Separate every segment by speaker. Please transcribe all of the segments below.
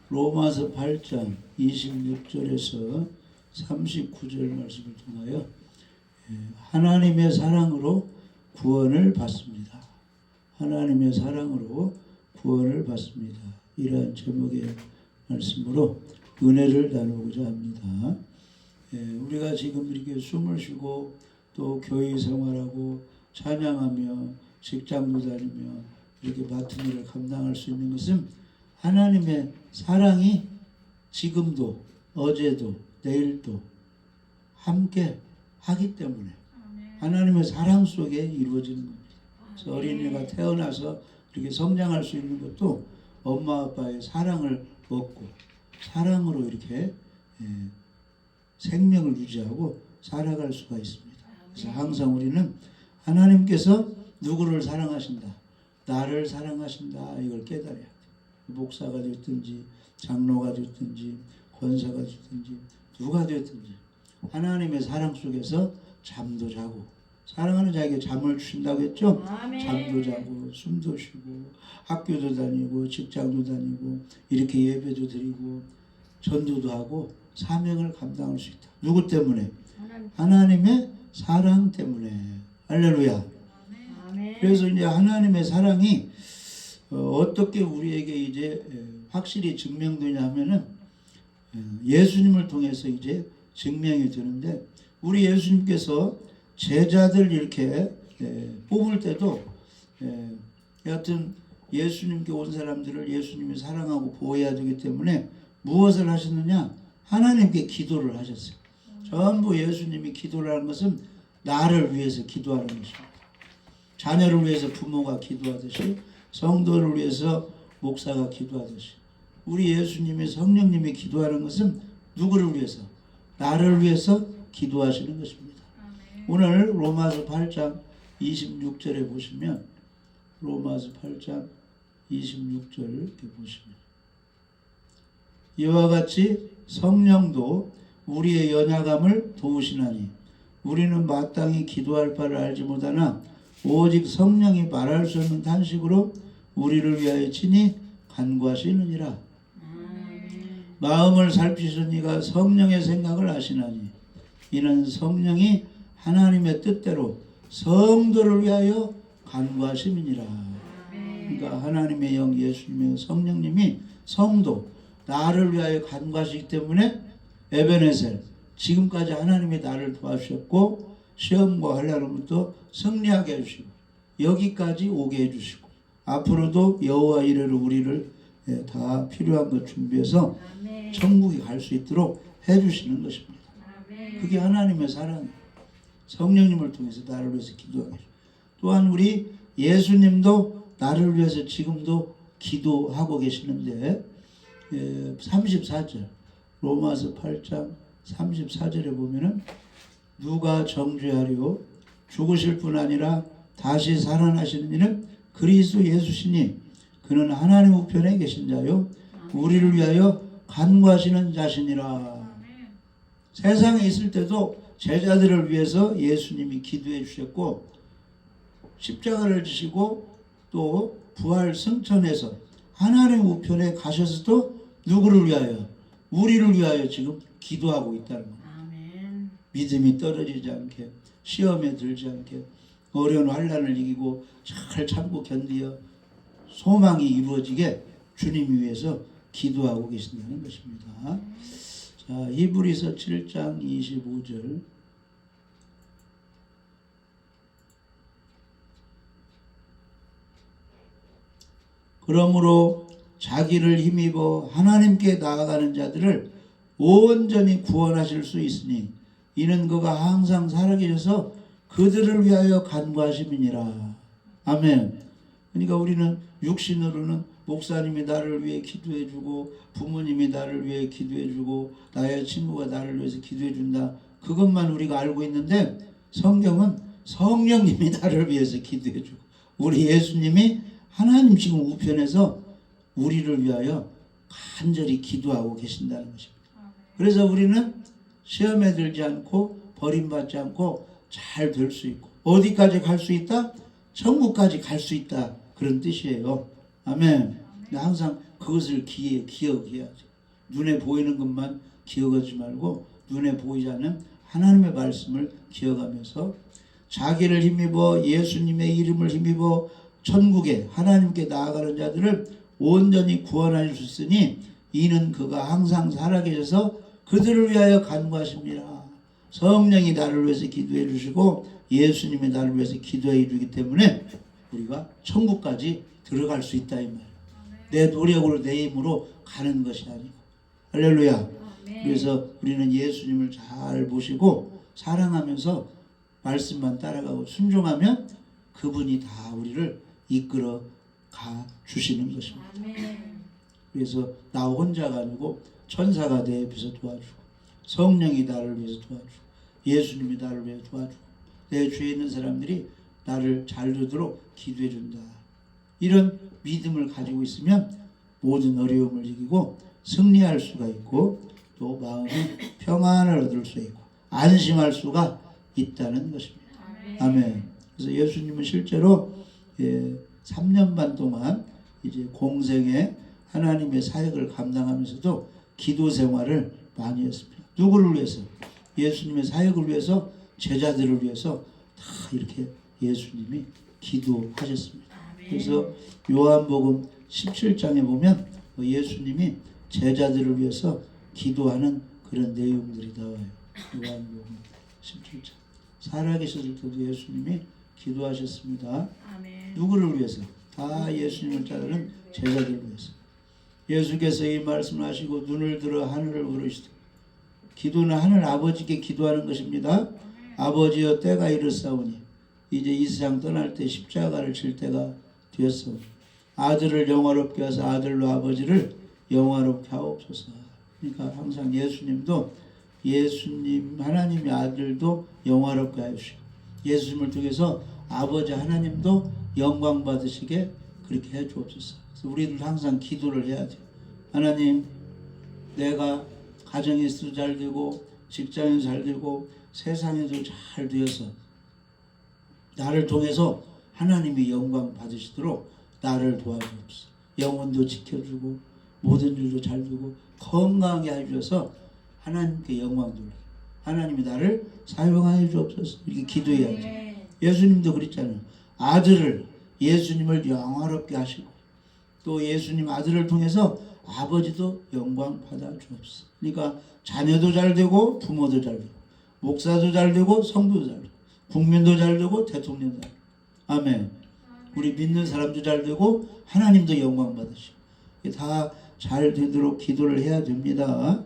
Speaker 1: 로마서 8장 26절에서 39절 말씀을 통하여 하나님의 사랑으로 구원을 받습니다. 하나님의 사랑으로 구원을 받습니다. 이러한 제목의 말씀으로 은혜를 나누고자 합니다. 우리가 지금 이렇게 숨을 쉬고 또 교회 생활하고 찬양하며 직장도 다니며 이렇게 맡은 일을 감당할 수 있는 것은 하나님의 사랑이 지금도 어제도 내일도 함께 하기 때문에 하나님의 사랑 속에 이루어지는 겁니다. 그래서 어린이가 태어나서 이렇게 성장할 수 있는 것도 엄마 아빠의 사랑을 먹고 사랑으로 이렇게 생명을 유지하고 살아갈 수가 있습니다. 그래서 항상 우리는 하나님께서 누구를 사랑하신다, 나를 사랑하신다, 이걸 깨달아야 돼요. 목사가 됐든지 장로가 됐든지 권사가 됐든지 누가 됐든지 하나님의 사랑 속에서 잠도 자고, 사랑하는 자에게 잠을 주신다고 했죠. 아멘. 잠도 자고 숨도 쉬고 학교도 다니고 직장도 다니고 이렇게 예배도 드리고 전도도 하고 사명을 감당할 수 있다. 누구 때문에? 하나님의 사랑 때문에. 할렐루야. 아멘. 그래서 이제 하나님의 사랑이 어떻게 우리에게 이제 확실히 증명되냐 하면은 예수님을 통해서 이제 증명이 되는데, 우리 예수님께서 제자들 이렇게 뽑을 때도 여하튼 예수님께 온 사람들을 예수님이 사랑하고 보호해야 되기 때문에 무엇을 하셨느냐? 하나님께 기도를 하셨어요. 전부 예수님이 기도를 하는 것은 나를 위해서 기도하는 것입니다. 자녀를 위해서 부모가 기도하듯이, 성도를 위해서 목사가 기도하듯이, 우리 예수님이 성령님이 기도하는 것은 누구를 위해서? 나를 위해서 기도하시는 것입니다. 오늘 로마서 8장 26절에 보시면, 로마서 8장 26절 이렇게 보시면, 이와 같이 성령도 우리의 연약함을 도우시나니 우리는 마땅히 기도할 바를 알지 못하나 오직 성령이 말할 수 없는 탄식으로 우리를 위하여 친히 간구하시느니라. 마음을 살피시는 이가 성령의 생각을 아시나니 이는 성령이 하나님의 뜻대로 성도를 위하여 간구하심이니라. 그러니까 하나님의 영 예수님의 성령님이 성도 나를 위하여 간구하시기 때문에 에베네셀, 지금까지 하나님이 나를 도와주셨고 시험과 환난으로부터 승리하게 해주시고 여기까지 오게 해주시고 앞으로도 여호와 이래로 우리를 다 필요한 것 준비해서 천국에 갈 수 있도록 해주시는 것입니다. 그게 하나님의 사랑, 성령님을 통해서 나를 위해서 기도하게 해주시고, 또한 우리 예수님도 나를 위해서 지금도 기도하고 계시는데 34절 로마서 8장 34절에 보면은 누가 정죄하려 죽으실 뿐 아니라 다시 살아나시는 이는 그리스도 예수시니 그는 하나님 우편에 계신 자요 우리를 위하여 간구하시는 자시니라. 세상에 있을 때도 제자들을 위해서 예수님이 기도해 주셨고 십자가를 지시고 또 부활 승천해서 하나님 우편에 가셔서도 누구를 위하여? 우리를 위하여 지금 기도하고 있다는 겁니다. 아멘. 믿음이 떨어지지 않게, 시험에 들지 않게, 어려운 환난을 이기고 잘 참고 견디어 소망이 이루어지게 주님이 위해서 기도하고 계신다는 것입니다. 자, 히브리서 7장 25절. 그러므로 자기를 힘입어 하나님께 나아가는 자들을 온전히 구원하실 수 있으니 이는 그가 항상 살아계셔서 그들을 위하여 간구하심이니라. 아멘. 그러니까 우리는 육신으로는 목사님이 나를 위해 기도해주고 부모님이 나를 위해 기도해주고 나의 친구가 나를 위해서 기도해준다, 그것만 우리가 알고 있는데 성경은 성령님이 나를 위해서 기도해주고 우리 예수님이 하나님 지금 우편에서 우리를 위하여 간절히 기도하고 계신다는 것입니다. 그래서 우리는 시험에 들지 않고 버림받지 않고 잘 될 수 있고 어디까지 갈 수 있다? 천국까지 갈 수 있다, 그런 뜻이에요. 아멘. 근데 항상 그것을 기억해야 돼. 눈에 보이는 것만 기억하지 말고 눈에 보이지 않는 하나님의 말씀을 기억하면서 자기를 힘입어 예수님의 이름을 힘입어 천국에 하나님께 나아가는 자들을 온전히 구원할 수 있으니 이는 그가 항상 살아계셔서 그들을 위하여 간구하십니다. 성령이 나를 위해서 기도해 주시고 예수님이 나를 위해서 기도해 주기 때문에 우리가 천국까지 들어갈 수 있다 이 말이에요. 내 노력으로 내 힘으로 가는 것이 아니고. 할렐루야. 그래서 우리는 예수님을 잘 보시고 사랑하면서 말씀만 따라가고 순종하면 그분이 다 우리를 이끌어 가 주시는 것입니다. 그래서 나 혼자가 아니고 천사가 내 옆에서 도와주고 성령이 나를 위해서 도와주고 예수님이 나를 위해서 도와주고 내 주위에 있는 사람들이 나를 잘 되도록 기도해 준다. 이런 믿음을 가지고 있으면 모든 어려움을 이기고 승리할 수가 있고 또 마음의 평안을 얻을 수 있고 안심할 수가 있다는 것입니다. 아멘. 그래서 예수님은 실제로 3년 반 동안 이제 공생에 하나님의 사역을 감당하면서도 기도 생활을 많이 했습니다. 누구를 위해서? 예수님의 사역을 위해서, 제자들을 위해서 다 이렇게 예수님이 기도하셨습니다. 그래서 요한복음 17장에 보면 예수님이 제자들을 위해서 기도하는 그런 내용들이 나와요. 요한복음 17장. 살아계셨을 때도 예수님이 기도하셨습니다. 아멘. 누구를 위해서? 다 예수님을 따르는 제자들을 위해서. 예수께서 이 말씀을 하시고 눈을 들어 하늘을 부르시되 기도는 하늘 아버지께 기도하는 것입니다. 아버지여 때가 이르사오니 이제 이 세상 떠날 때 십자가를 질 때가 되었사오니 아들을 영화롭게 하사 아들로 아버지를 영화롭게 하옵소서. 그러니까 항상 예수님도 예수님 하나님의 아들도 영화롭게 하시고 예수님을 통해서 아버지 하나님도 영광 받으시게 그렇게 해 주옵소서. 그래서 우리도 항상 기도를 해야 돼요. 하나님, 내가 가정에서도 잘 되고 직장에서 잘 되고 세상에도 잘 되어서 나를 통해서 하나님이 영광 받으시도록 나를 도와주옵소서. 영혼도 지켜주고 모든 일도 잘 되고 건강하게 해주셔서 하나님께 영광 돌리고 하나님이 나를 사용하여 주옵소서. 이렇게 기도해야죠. 예수님도 그랬잖아요. 아들을 예수님을 영화롭게 하시고 또 예수님 아들을 통해서 아버지도 영광 받아 주옵소서. 그러니까 자녀도 잘 되고 부모도 잘 되고 목사도 잘 되고 성도도 잘 되고 국민도 잘 되고 대통령도 잘 되고 아멘. 우리 믿는 사람도 잘 되고 하나님도 영광 받으시고 다 잘 되도록 기도를 해야 됩니다.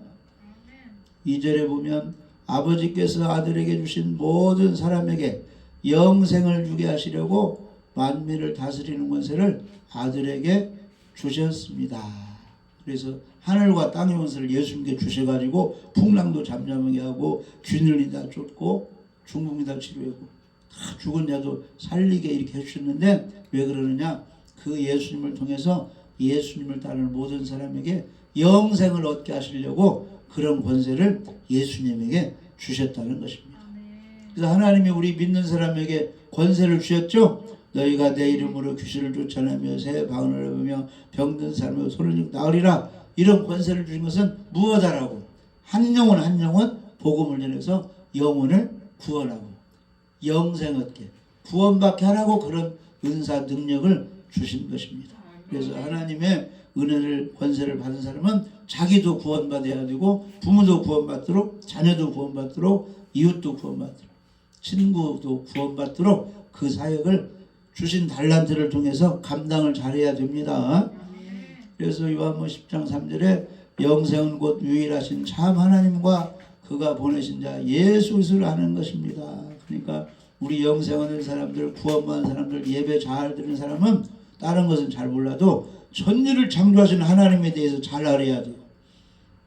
Speaker 1: 2절에 보면 아버지께서 아들에게 주신 모든 사람에게 영생을 주게 하시려고 만민을 다스리는 권세를 아들에게 주셨습니다. 그래서 하늘과 땅의 권세를 예수님께 주셔가지고 풍랑도 잠잠하게 하고 균일이 다 쫓고 중풍이 다 치료하고 다 죽은 자도 살리게 이렇게 해주셨는데 왜 그러느냐? 그 예수님을 통해서 예수님을 따르는 모든 사람에게 영생을 얻게 하시려고 그런 권세를 예수님에게 주셨다는 것입니다. 그래서 하나님이 우리 믿는 사람에게 권세를 주셨죠. 너희가 내 이름으로 귀신을 쫓아내며 새 방언을 해보며 병든 사람을 손을 나으리라. 이런 권세를 주신 것은 무엇하라고? 한 영혼 한 영혼 복음을 전해서 영혼을 구원하고 영생 얻게 구원받게 하라고 그런 은사 능력을 주신 것입니다. 그래서 하나님의 은혜를 권세를 받은 사람은 자기도 구원받아야 되고 부모도 구원받도록 자녀도 구원받도록 이웃도 구원받도록 친구도 구원받도록 그 사역을 주신 달란트를 통해서 감당을 잘해야 됩니다. 그래서 요한복음 10장 3절에 영생은 곧 유일하신 참 하나님과 그가 보내신 자 예수 그리스도를 아는 것입니다. 그러니까 우리 영생 얻는 사람들 구원받은 사람들 예배 잘 드리는 사람은 다른 것은 잘 몰라도 천지를 창조하신 하나님에 대해서 잘 알아야 돼요.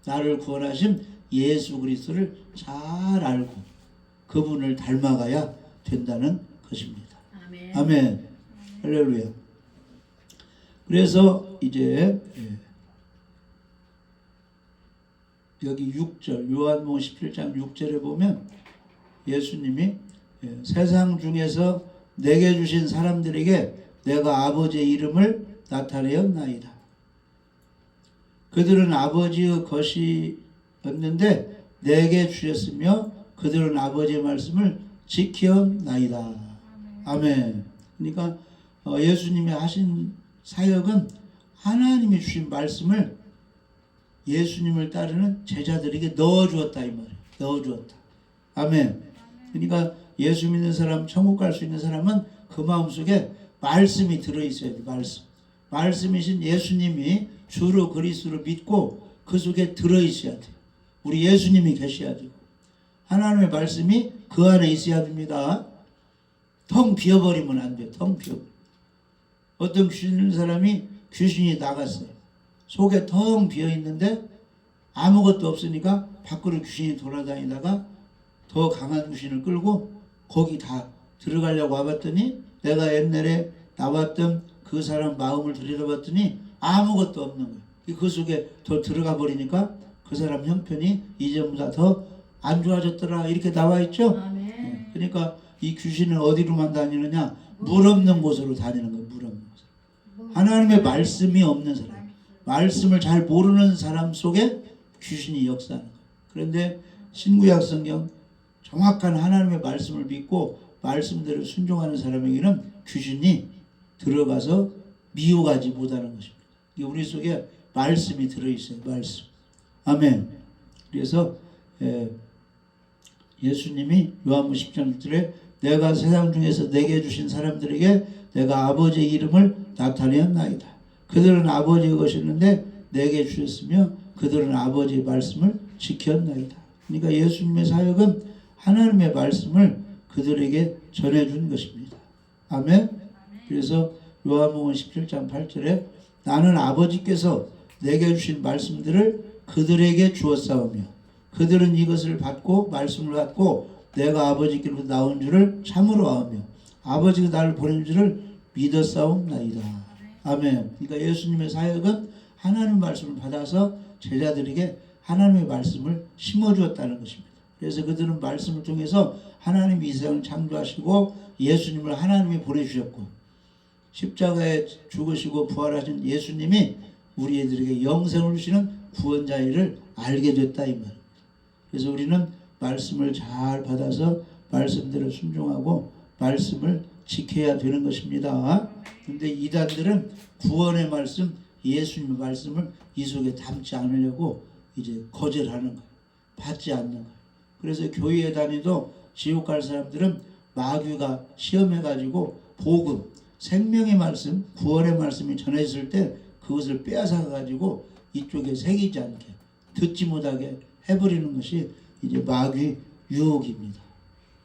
Speaker 1: 나를 구원하신 예수 그리스도를 잘 알고 그분을 닮아가야 된다는 것입니다. 아멘. 아멘. 할렐루야. 그래서 이제 여기 6절 요한복음 17장 6절에 보면 예수님이 세상 중에서 내게 주신 사람들에게 내가 아버지의 이름을 나타내었나이다. 그들은 아버지의 것이었는데 내게 주셨으며 그들은 아버지의 말씀을 지켰나이다. 아멘. 그러니까 예수님이 하신 사역은 하나님이 주신 말씀을 예수님을 따르는 제자들에게 넣어주었다 이 말이에요. 넣어주었다. 아멘. 그러니까 예수 믿는 사람, 천국 갈 수 있는 사람은 그 마음속에 말씀이 들어있어야 돼. 말씀이신 예수님이 주로 그리스도로 믿고 그 속에 들어있어야 돼요. 우리 예수님이 계셔야 되고 하나님의 말씀이 그 안에 있어야 됩니다. 텅 비어버리면 안 돼요. 텅 비어. 어떤 귀신 있는 사람이 귀신이 나갔어요. 속에 텅 비어 있는데 아무것도 없으니까 밖으로 귀신이 돌아다니다가 더 강한 귀신을 끌고 거기 다 들어가려고 와봤더니 내가 옛날에 나왔던 그 사람 마음을 들여다봤더니 아무것도 없는 거예요. 그 속에 더 들어가 버리니까 그 사람 형편이 이전보다 더 안 좋아졌더라 이렇게 나와 있죠. 그러니까 이 귀신은 어디로만 다니느냐? 물 없는 곳으로 다니는 거예요. 물 없는 곳. 하나님의 말씀이 없는 사람, 말씀을 잘 모르는 사람 속에 귀신이 역사하는 거예요. 그런데 신구약 성경 정확한 하나님의 말씀을 믿고 말씀대로 순종하는 사람에게는 귀신이 들어가서 미혹하지 못하는 것입니다. 우리 속에 말씀이 들어있어요. 말씀. 아멘. 그래서 예수님이 요한복음 10장 1절에 내가 세상 중에서 내게 주신 사람들에게 내가 아버지의 이름을 나타내었나이다. 그들은 아버지의 것이었는데 내게 주셨으며 그들은 아버지의 말씀을 지켰나이다. 그러니까 예수님의 사역은 하나님의 말씀을 그들에게 전해준 것입니다. 아멘. 그래서 요한복음 17장 8절에 나는 아버지께서 내게 주신 말씀들을 그들에게 주었사오며 그들은 이것을 받고 말씀을 받고 내가 아버지께로 나온 줄을 참으로 아오며 아버지가 나를 보낸 줄을 믿었사옵나이다. 아멘. 그러니까 예수님의 사역은 하나님의 말씀을 받아서 제자들에게 하나님의 말씀을 심어주었다는 것입니다. 그래서 그들은 말씀을 통해서 하나님이 이 세상을 창조하시고 예수님을 하나님이 보내주셨고 십자가에 죽으시고 부활하신 예수님이 우리 애들에게 영생을 주시는 구원자를 알게 됐다 이 말. 그래서 우리는 말씀을 잘 받아서 말씀대로 순종하고 말씀을 지켜야 되는 것입니다. 그런데 이단들은 구원의 말씀, 예수님의 말씀을 이 속에 담지 않으려고 이제 거절하는 거예요. 받지 않는 거예요. 그래서 교회에 다니도 지옥 갈 사람들은 마귀가 시험해가지고 복음, 생명의 말씀, 구원의 말씀이 전해졌을 때 그것을 빼앗아가지고 이쪽에 새기지 않게 듣지 못하게 해버리는 것이 이제 마귀의 유혹입니다.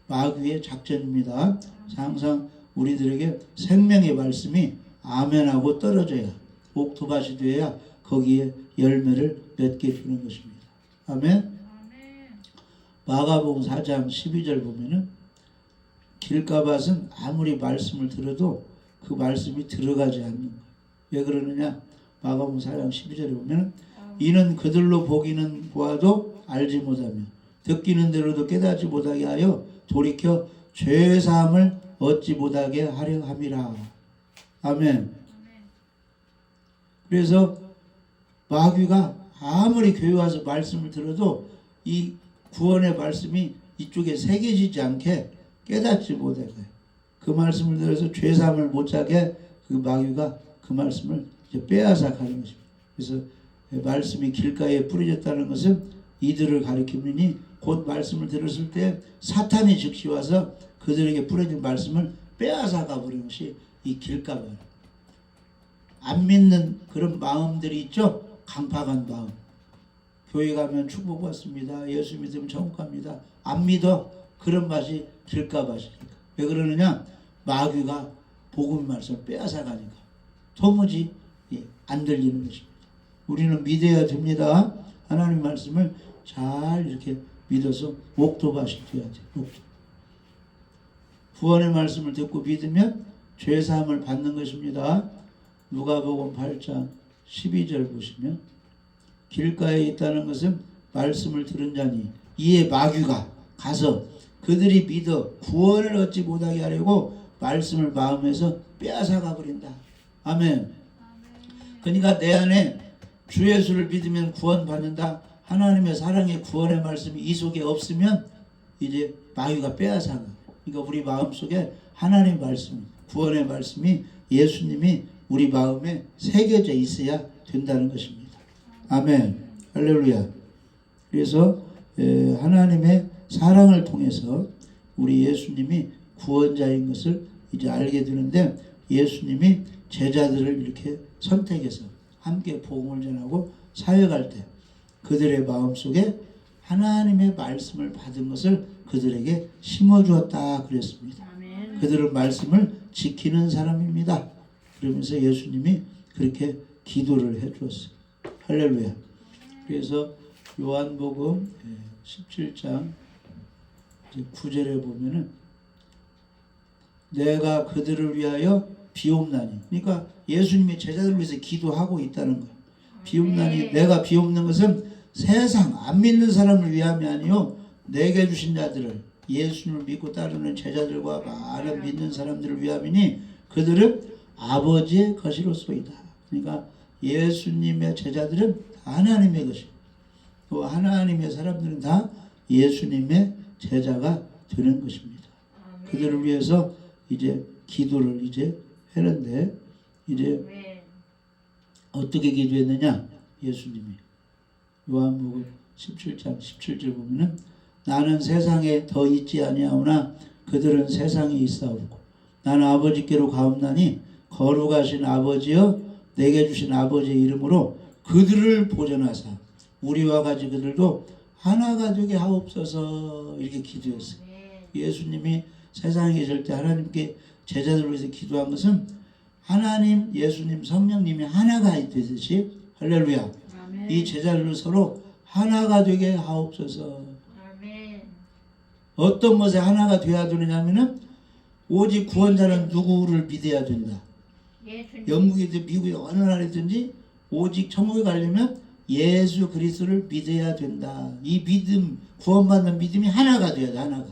Speaker 1: 마귀의 작전입니다. 항상 우리들에게 생명의 말씀이 아멘하고 떨어져야 옥토밭이 되어야 거기에 열매를 맺게 주는 것입니다. 아멘. 마가복음 4장 12절 보면은 길가밭은 아무리 말씀을 들어도 그 말씀이 들어가지 않는 거예요. 왜 그러느냐? 마가복음 4장 12절에 보면 이는 그들로 보기는 보아도 알지 못하며 듣기는 대로도 깨닫지 못하게 하여 돌이켜 죄사함을 얻지 못하게 하려 함이라. 아멘. 그래서 마귀가 아무리 교회 와서 말씀을 들어도 이 구원의 말씀이 이쪽에 새겨지지 않게 깨닫지 못하게 그 말씀을 들어서 죄사함을 못 자게 그 마귀가 그 말씀을 이제 빼앗아 가는 것입니다. 그래서 말씀이 길가에 뿌려졌다는 것은 이들을 가리키니 곧 말씀을 들었을 때 사탄이 즉시 와서 그들에게 뿌려진 말씀을 빼앗아 가버리는 것이 이 길가봐요. 안 믿는 그런 마음들이 있죠. 강팍한 마음. 교회 가면 축복받습니다. 예수 믿으면 천국 갑니다. 안 믿어. 그런 맛이 길가밭이니까. 왜 그러느냐? 마귀가 복음의 말씀을 빼앗아 가니까. 도무지 안 들리는 것입니다. 우리는 믿어야 됩니다. 하나님 말씀을 잘 이렇게 믿어서 옥토밭이 되어야 돼요. 구원의 말씀을 듣고 믿으면 죄사함을 받는 것입니다. 누가복음 8장 12절 보시면 길가에 있다는 것은 말씀을 들은 자니 이에 마귀가 가서 그들이 믿어 구원을 얻지 못하게 하려고 말씀을 마음에서 빼앗아 가버린다. 아멘. 그러니까 내 안에 주 예수를 믿으면 구원받는다. 하나님의 사랑의 구원의 말씀이 이 속에 없으면 이제 마귀가 빼앗아가. 그러니까 우리 마음속에 하나님의 말씀, 구원의 말씀이 예수님이 우리 마음에 새겨져 있어야 된다는 것입니다. 아멘. 할렐루야. 그래서 하나님의 사랑을 통해서 우리 예수님이 구원자인 것을 이제 알게 되는데, 예수님이 제자들을 이렇게 선택해서 함께 복음을 전하고 사역할 때 그들의 마음속에 하나님의 말씀을 받은 것을 그들에게 심어주었다 그랬습니다.
Speaker 2: 아멘.
Speaker 1: 그들은 말씀을 지키는 사람입니다. 그러면서 예수님이 그렇게 기도를 해주었어요. 할렐루야. 그래서 요한복음 17장 9절에 보면은 내가 그들을 위하여 비옵나니, 그러니까 예수님이 제자들을 위해서 기도하고 있다는 거예요. 비옵나니, 내가 비옵는 것은 세상 안 믿는 사람을 위함이 아니요 내게 주신 자들을, 예수님을 믿고 따르는 제자들과 많은 믿는 사람들을 위함이니 그들은 아버지의 것이로소이다. 그러니까 예수님의 제자들은 다 하나님의 것이고, 또 하나님의 사람들은 다 예수님의 제자가 되는 것입니다. 그들을 위해서 이제 기도를 이제 했는데, 이제 어떻게 기도했느냐? 예수님이 요한복음 17장 17절 보면은 나는 세상에 더 있지 아니하오나 그들은 세상에 있사오고 나는 아버지께로 가옵나니 거룩하신 아버지여 내게 주신 아버지의 이름으로 그들을 보존하사 우리와 같이 그들도 하나가 되게 하옵소서. 이렇게 기도했어요. 예수님이 세상에 계실 때 하나님께 제자들을 위해서 기도한 것은 하나님, 예수님, 성령님이 하나가 되듯이, 할렐루야,
Speaker 2: 아멘.
Speaker 1: 이 제자들을 서로 하나가 되게 하옵소서.
Speaker 2: 아멘.
Speaker 1: 어떤 것에 하나가 되어야 되느냐면은 오직 구원자는 누구를 믿어야 된다.
Speaker 2: 예수님.
Speaker 1: 영국이든 미국이 어느 나라든지 오직 천국에 가려면 예수 그리스도를 믿어야 된다. 이 믿음, 구원받는 믿음이 하나가 돼야 돼. 하나가.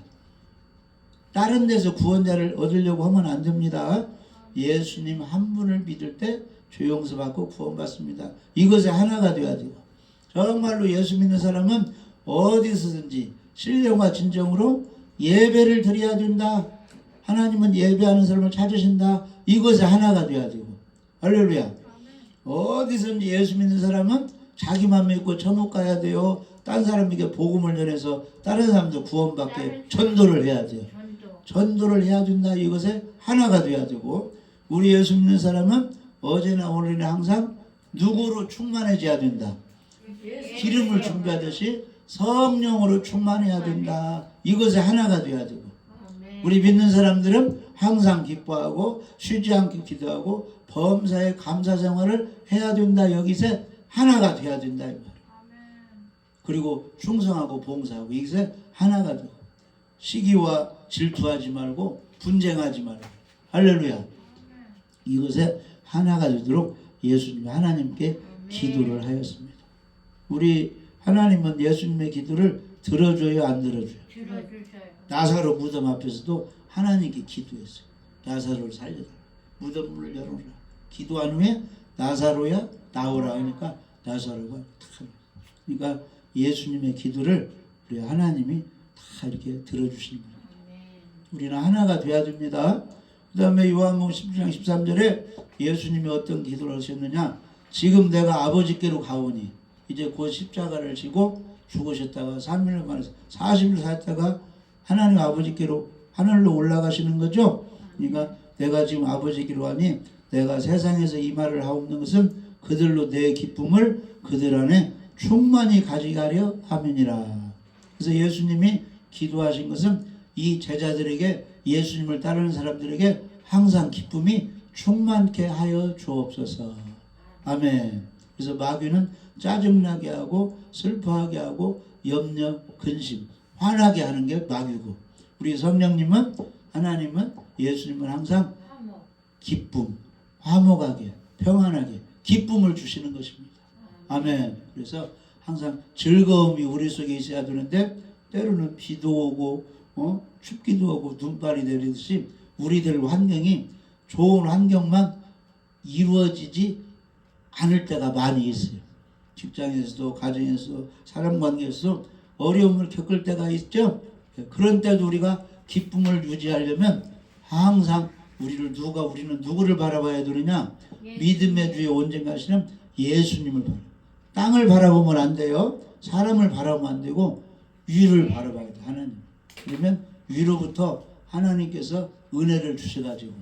Speaker 1: 다른 데서 구원자를 얻으려고 하면 안 됩니다. 예수님 한 분을 믿을 때 죄용서 받고 구원받습니다. 이것에 하나가 돼야 돼요. 정말로 예수 믿는 사람은 어디서든지 신령과 진정으로 예배를 드려야 된다. 하나님은 예배하는 사람을 찾으신다. 이것에 하나가 돼야 되고, 할렐루야. 어디서든지 예수 믿는 사람은 자기만 믿고 천국 가야 돼요. 딴 사람에게 복음을 전해서 다른 사람도 구원받게 전도를 해야 돼요. 전도를 해야 된다. 이것에 하나가 돼야 되고, 우리 예수 믿는 사람은 어제나 오늘이나 항상 누구로 충만해져야 된다. 기름을 준비하듯이 성령으로 충만해야 된다. 이것에 하나가 돼야 되고, 우리 믿는 사람들은 항상 기뻐하고 쉬지 않고 기도하고 범사에 감사 생활을 해야 된다. 여기서 하나가 돼야 된다. 그리고 충성하고 봉사하고 이것에 하나가 되고, 시기와 질투하지 말고 분쟁하지 말고, 할렐루야. 이것에 하나가 되도록 예수님이 하나님께 기도를 하였습니다. 우리 하나님은 예수님의 기도를 들어줘요, 안 들어줘요?
Speaker 2: 들어주셔요.
Speaker 1: 나사로 무덤 앞에서도 하나님께 기도했어요. 나사로를 살려라. 무덤 문을 열어라. 기도한 후에 나사로야 나오라 하니까 나사로가 탁. 그러니까 예수님의 기도를 우리 하나님이 다 이렇게 들어주시는 거예요. 우리는 하나가 돼야 됩니다. 그 다음에 요한복음 10장 13절에 예수님이 어떤 기도를 하셨느냐? 지금 내가 아버지께로 가오니, 이제 곧 십자가를 지고 죽으셨다가 3일 만에 40일 사셨다가 하나님 아버지께로 하늘로 올라가시는 거죠. 그러니까 내가 지금 아버지께로 가니 내가 세상에서 이 말을 하옵는 것은 그들로 내 기쁨을 그들 안에 충만히 가져가려 함이니라. 그래서 예수님이 기도하신 것은 이 제자들에게, 예수님을 따르는 사람들에게 항상 기쁨이 충만케 하여 주옵소서. 아멘. 그래서 마귀는 짜증나게 하고 슬퍼하게 하고 염려, 근심, 화나게 하는 게 마귀고, 우리 성령님은, 하나님은, 예수님은 항상 기쁨, 화목하게, 평안하게 기쁨을 주시는 것입니다. 아멘. 그래서 항상 즐거움이 우리 속에 있어야 되는데, 때로는 비도 오고 춥기도 하고 눈발이 내리듯이 우리들 환경이 좋은 환경만 이루어지지 않을 때가 많이 있어요. 직장에서도 가정에서도 사람 관계에서도 어려움을 겪을 때가 있죠. 그런 때도 우리가 기쁨을 유지하려면 항상 우리는 누구를 바라봐야 되느냐? 믿음의 주에 온전하시는 예수님을 바라. 땅을 바라보면 안 돼요. 사람을 바라보면 안 되고 위를 바라봐야 돼. 하나님. 그러면 위로부터 하나님께서 은혜를 주셔가지고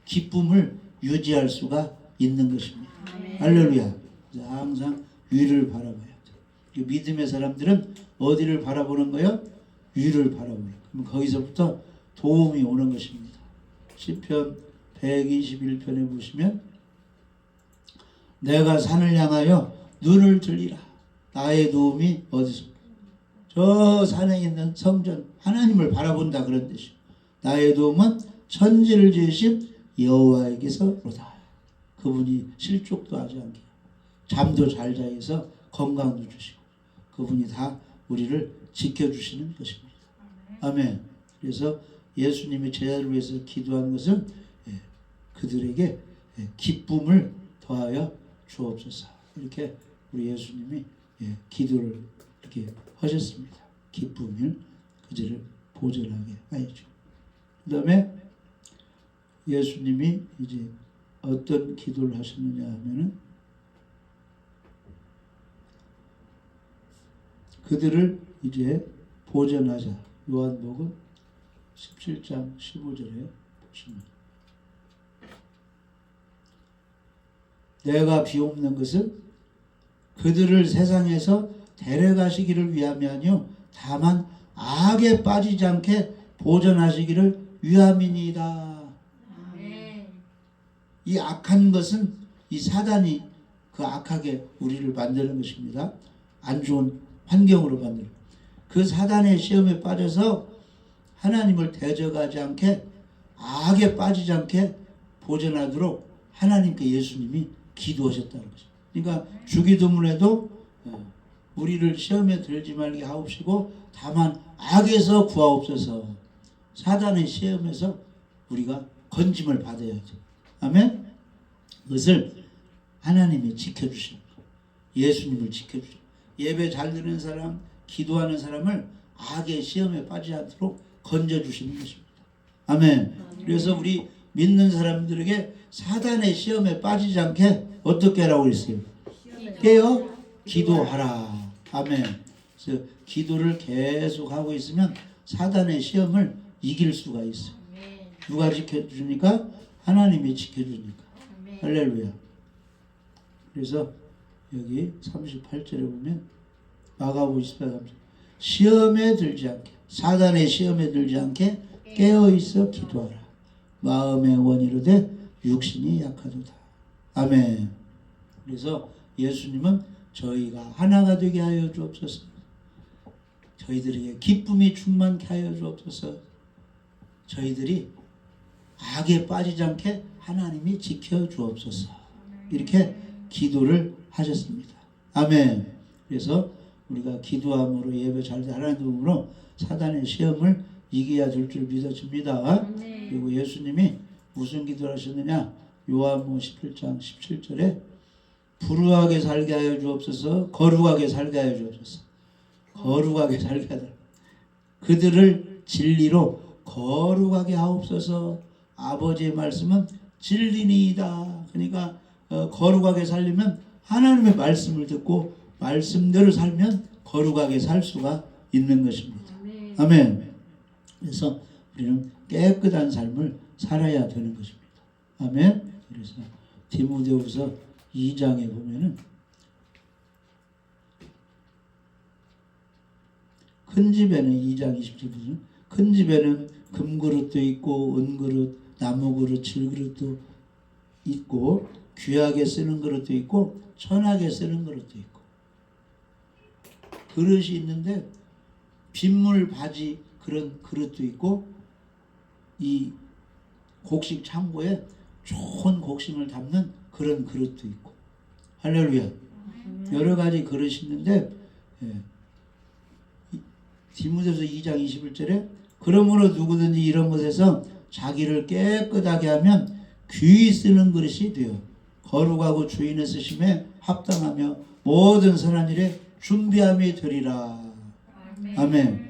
Speaker 1: 기쁨을 유지할 수가 있는 것입니다. 할렐루야. 항상 위를 바라봐야 돼. 믿음의 사람들은 어디를 바라보는 거예요? 위를 바라보는 거예요. 그럼 거기서부터 도움이 오는 것입니다. 시편 121편에 보시면 내가 산을 향하여 눈을 들리라. 나의 도움이 어디서? 저 산에 있는 성전 하나님을 바라본다 그런 뜻이요. 나의 도움은 천지를 지으신 여호와에게서 오다. 그분이 실족도 하지 않게 잠도 잘 자해서 건강도 주시고 그분이 다 우리를 지켜주시는 것입니다. 아멘. 그래서 예수님이 제자를 위해서 기도하는 것은 그들에게 기쁨을 더하여 주옵소서. 이렇게 우리 예수님이 기도를 이렇게 하셨습니다. 기쁨을 그들을 보존하게 하여주. 그 다음에 예수님이 이제 어떤 기도를 하셨느냐 하면은 그들을 이제 보존하자. 요한복음 17장 15절에 보시면 내가 비옵는 것은 그들을 세상에서 데려가시기를 위함이 아니요 다만 악에 빠지지 않게 보존하시기를 위함이니이다. 이 악한 것은 이 사단이 그 악하게 우리를 만드는 것입니다. 안 좋은 환경으로 만드는 그 사단의 시험에 빠져서 하나님을 대적하지 않게 악에 빠지지 않게 보존하도록 하나님께 예수님이 기도하셨다는 거죠. 그러니까 주기도문에도 우리를 시험에 들지 말게 하옵시고 다만 악에서 구하옵소서. 사단의 시험에서 우리가 건짐을 받아야죠. 아멘. 그것을 하나님이 지켜주시는 거예요. 예수님을 지켜주시는 거예요. 예배 잘 드는 사람, 기도하는 사람을 악의 시험에 빠지지 않도록 건져주시는 것입니다. 아멘. 그래서 우리 믿는 사람들에게 사단의 시험에 빠지지 않게 어떻게 하라고 그랬어요? 깨어 기도하라. 아멘. 그래서 기도를 계속 하고 있으면 사단의 시험을 이길 수가 있어요. 누가 지켜주니까? 하나님이 지켜주니까. 할렐루야. 그래서 여기 38절에 보면 마가복음 28장 시험에 들지 않게 사단의 시험에 들지 않게 깨어있어 기도하라. 마음의 원이로되 육신이 약하도다. 아멘. 그래서 예수님은 저희가 하나가 되게 하여 주옵소서. 저희들에게 기쁨이 충만케 하여 주옵소서. 저희들이 악에 빠지지 않게 하나님이 지켜 주옵소서. 이렇게 기도를 하셨습니다. 아멘. 그래서 우리가 기도함으로 예배 잘 하나님 도움으로 사단의 시험을 이겨야 될 줄 믿어집니다. 그리고 예수님이 무슨 기도를 하셨느냐? 요한복음 18장 17절에 불우하게 살게 하여 주옵소서. 거룩하게 살게 하여 주옵소서. 거룩하게 살게 하라. 그들을 진리로 거룩하게 하옵소서. 아버지의 말씀은 진리니이다. 그러니까 거룩하게 살려면 하나님의 말씀을 듣고 말씀대로 살면 거룩하게 살 수가 있는 것입니다. 아멘. 그래서 우리는 깨끗한 삶을 살아야 되는 것입니다. 아멘. 그래서 디모데후서 2장에 보면은 큰 집에는 2장 27절 큰 집에는 금그릇도 있고 은그릇, 나무그릇, 질그릇도 있고 귀하게 쓰는 그릇도 있고 천하게 쓰는 그릇도 있고 그릇이 있는데 빗물 바지 그런 그릇도 있고 이 곡식 창고에 좋은 곡식을 담는 그런 그릇도 있고 할렐루야. 여러 가지 그릇이 있는데 디모데후서 2장 21절에 그러므로 누구든지 이런 것에서 자기를 깨끗하게 하면 귀히 쓰는 그릇이 되어 거룩하고 주인의 쓰심에 합당하며 모든 선한 일에 준비함이 되리라. 아멘.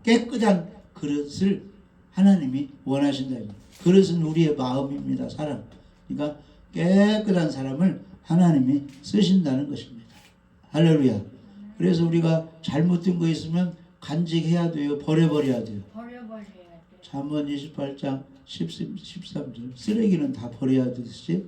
Speaker 1: 깨끗한 그릇을 하나님이 원하신다. 그릇은 우리의 마음입니다. 사람. 그러니까 깨끗한 사람을 하나님이 쓰신다는 것입니다. 할렐루야. 그래서 우리가 잘못된 거 있으면 간직해야 돼요. 버려버려야 돼요.
Speaker 2: 버려버려야 돼.
Speaker 1: 잠언 28장 13절 쓰레기는 다 버려야 되듯이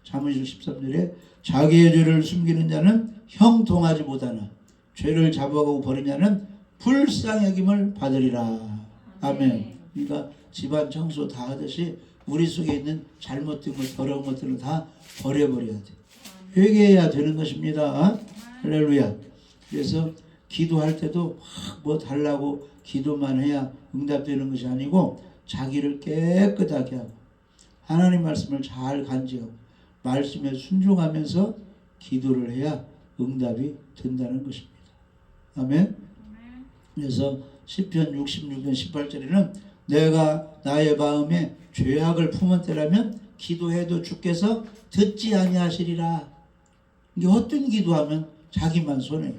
Speaker 1: 잠언 13절에 자기의 죄를 숨기는 자는 형통하지 못하나 죄를 잡아가고 버린 자는 불쌍히 받으리라. 아멘. 그러니까 집안 청소 다 하듯이 우리 속에 있는 잘못된 것, 더러운 것들을 다 버려버려야 돼. 회개해야 되는 것입니다. 할렐루야. 그래서 기도할 때도 뭐 달라고 기도만 해야 응답되는 것이 아니고 자기를 깨끗하게 하고 하나님 말씀을 잘 간직하고 말씀에 순종하면서 기도를 해야 응답이 된다는 것입니다. 아멘. 그래서 시편 66편 18절에는 내가 나의 마음에 죄악을 품은 때라면 기도해도 주께서 듣지 아니하시리라. 이게 헛된 기도하면 자기만 손해요.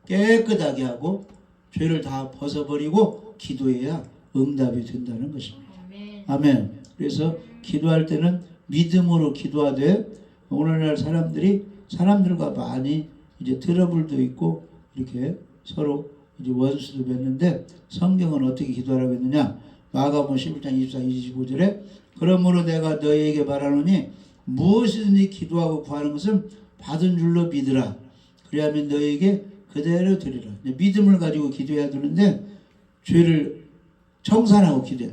Speaker 1: 깨끗하게 하고 죄를 다 벗어버리고 기도해야 응답이 된다는 것입니다. 아멘. 그래서 기도할 때는 믿음으로 기도하되 오늘날 사람들과 많이 이제 트러블도 있고 이렇게 서로 이제 원수도 맺는데 성경은 어떻게 기도하라고 했느냐? 마가복음 11장 24, 25절에 그러므로 내가 너희에게 말하노니 무엇이든지 기도하고 구하는 것은 받은 줄로 믿으라. 그리하면 너희에게 그대로 드리라. 믿음을 가지고 기도해야 되는데 죄를 청산하고 기도해.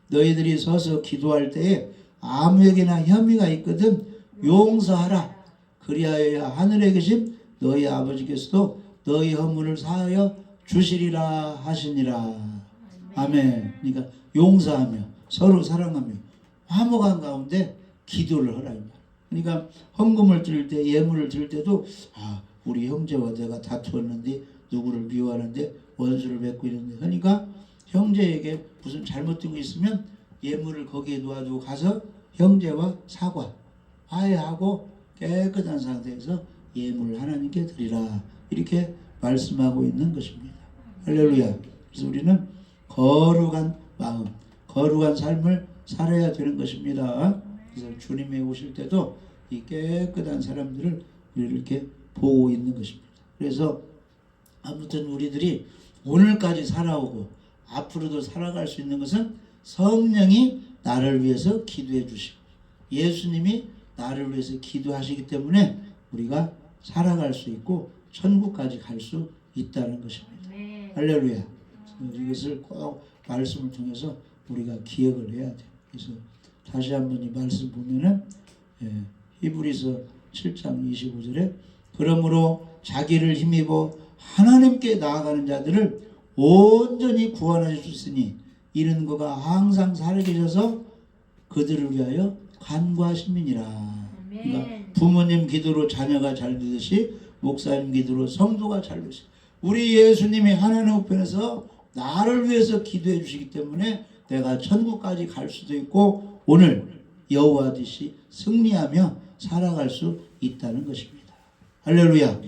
Speaker 1: 너희들이 서서 기도할 때에 아무에게나 혐의가 있거든 용서하라. 그리하여야 하늘에 계신 너희 아버지께서도 너희 허물을 사하여 주시리라 하시니라. 아멘. 그러니까 용서하며 서로 사랑하며 화목한 가운데 기도를 하라. 그러니까 헌금을 드릴 때 예물을 드릴 때도 우리 형제와 내가 다투었는데 누구를 미워하는데 원수를 맺고 있는데 그러니까 형제에게 무슨 잘못된 거 있으면 예물을 거기에 놓아두고 가서 형제와 사과 화해하고 깨끗한 상태에서 예물을 하나님께 드리라. 이렇게 말씀하고 있는 것입니다. 할렐루야. 그래서 우리는 거룩한 마음, 거룩한 삶을 살아야 되는 것입니다. 그래서 주님이 오실 때도 이 깨끗한 사람들을 우리를 이렇게 보고 있는 것입니다. 그래서 아무튼 우리들이 오늘까지 살아오고 앞으로도 살아갈 수 있는 것은 성령이 나를 위해서 기도해 주시고 예수님이 나를 위해서 기도하시기 때문에 우리가 살아갈 수 있고 천국까지 갈 수 있다는 것입니다. 할렐루야. 이것을 꼭 말씀을 통해서 우리가 기억을 해야 돼요. 그래서 다시 한번 이 말씀 보면은 히브리서 7장 25절에 그러므로 자기를 힘입어 하나님께 나아가는 자들을 온전히 구원하실 수 있으니 이는 그가 항상 살아계셔서 그들을 위하여 간구하심이니라. 그러니까 부모님 기도로 자녀가 잘 되듯이 목사님 기도로 성도가 잘 되듯이 우리 예수님이 하나님 우편에서 나를 위해서 기도해 주시기 때문에 내가 천국까지 갈 수도 있고 오늘 여호와듯이 승리하며 살아갈 수 있다는 것입니다. 할렐루야.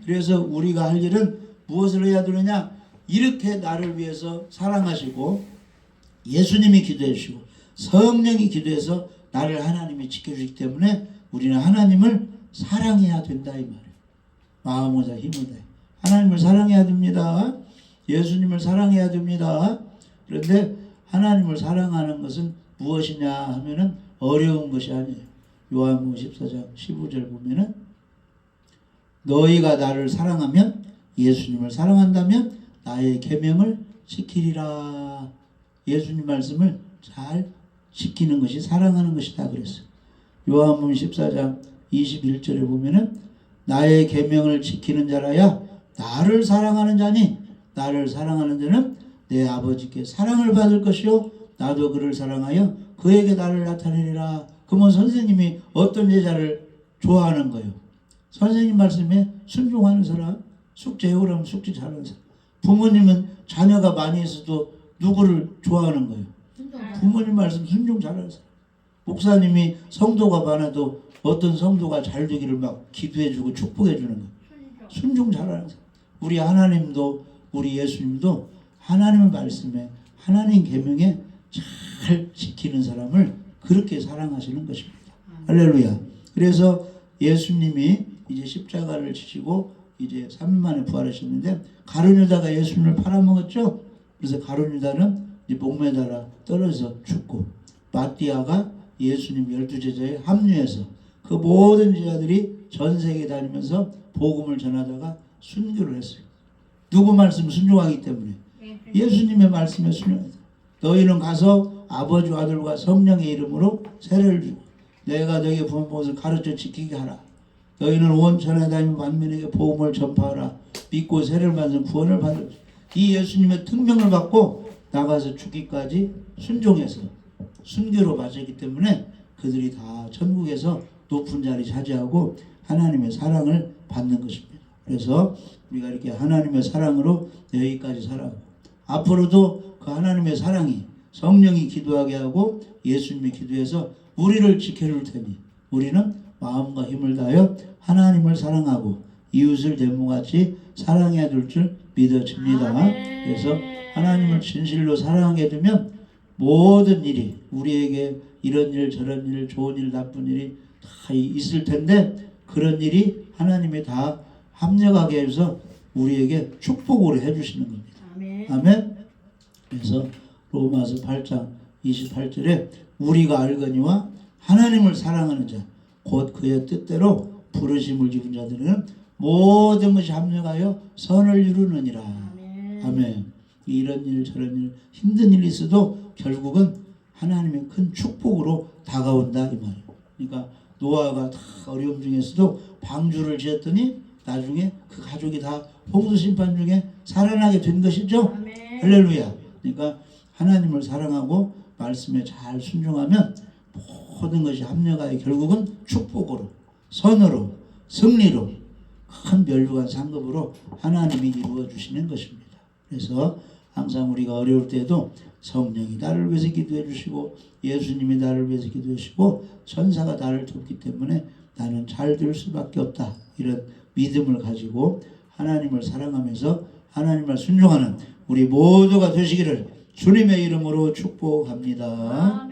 Speaker 1: 그래서 우리가 할 일은 무엇을 해야 되느냐? 이렇게 나를 위해서 사랑하시고 예수님이 기도해 주시고 성령이 기도해서 나를 하나님이 지켜주기 때문에 우리는 하나님을 사랑해야 된다 이 말이에요. 마음보다 힘보다 하나님을 사랑해야 됩니다. 예수님을 사랑해야 됩니다. 그런데 하나님을 사랑하는 것은 무엇이냐 하면은 어려운 것이 아니에요. 요한복음 14장 15절 보면은 너희가 나를 사랑하면 예수님을 사랑한다면 나의 계명을 지키리라. 예수님 말씀을 잘 지키는 것이 사랑하는 것이다 그랬어요. 요한복음 14장 21절에 보면은 나의 계명을 지키는 자라야 나를 사랑하는 자니 나를 사랑하는 자는 내 아버지께 사랑을 받을 것이요 나도 그를 사랑하여 그에게 나를 나타내리라. 그러면 선생님이 어떤 제자를 좋아하는 거예요? 선생님 말씀에 순종하는 사람, 숙제해오라면 숙제 잘하는 사람. 부모님은 자녀가 많이 있어도 누구를 좋아하는 거예요? 부모님 말씀 순종 잘하는 사람. 목사님이 성도가 많아도 어떤 성도가 잘 되기를 막 기도해주고 축복해주는 거예요. 순종 잘하는 사람. 우리 하나님도 우리 예수님도 하나님의 말씀에 하나님 계명에 잘 지키는 사람을 그렇게 사랑하시는 것입니다. 할렐루야. 그래서 예수님이 이제 십자가를 지시고 이제 3일 만에 부활하셨는데 가룟 유다가 예수님을 팔아먹었죠. 그래서 가룟 유다는 이제 목매달아 떨어져서 죽고 마띠아가 예수님 12제자에 합류해서 그 모든 제자들이 전 세계 다니면서 복음을 전하다가 순교를 했어요. 누구 말씀 순종하기 때문에 예수님의 말씀에 순종하다. 너희는 가서 아버지와 아들과 성령의 이름으로 세례를 주고 내가 너희의 부모는 것을 가르쳐 지키게 하라. 너희는 온 천하에 다니며 만민에게 복음을 전파하라. 믿고 세례를 받는 구원을 받으라. 이 예수님의 특명을 받고 나가서 죽기까지 순종해서 순교로 맞았기 때문에 그들이 다 천국에서 높은 자리 차지하고 하나님의 사랑을 받는 것입니다. 그래서 우리가 이렇게 하나님의 사랑으로 여기까지 살아가고 앞으로도 그 하나님의 사랑이 성령이 기도하게 하고 예수님이 기도해서 우리를 지켜줄 테니 우리는 마음과 힘을 다하여 하나님을 사랑하고 이웃을 대모같이 사랑해야 될 줄 믿어집니다. 그래서 하나님을 진실로 사랑하게 되면 모든 일이 우리에게 이런 일 저런 일 좋은 일 나쁜 일이 다 있을 텐데 그런 일이 하나님이 다 합력하게 해서 우리에게 축복으로 해주시는 겁니다. 아멘. 그래서 로마서 8장 28절에 우리가 알거니와 하나님을 사랑하는 자 곧 그의 뜻대로 부르심을 입은 자들은 모든 것이 합력하여 선을 이루느니라. 아멘. 이런 일 저런 일 힘든 일이 있어도 결국은 하나님의 큰 축복으로 다가온다 이 말이에요. 그러니까 노아가 다 어려움 중에서도 방주를 지었더니 나중에 그 가족이 다 홍수 심판 중에 살아나게 된 것이죠. 할렐루야. 그러니까 하나님을 사랑하고 말씀에 잘 순종하면 모든 것이 합력하여 결국은 축복으로 선으로 승리로 큰 멸류관 상급으로 하나님이 이루어 주시는 것입니다. 그래서 항상 우리가 어려울 때도 성령이 나를 위해서 기도해 주시고 예수님이 나를 위해서 기도해 주시고 천사가 나를 돕기 때문에 나는 잘 될 수밖에 없다. 이런 믿음을 가지고 하나님을 사랑하면서 하나님을 순종하는 우리 모두가 되시기를 주님의 이름으로 축복합니다.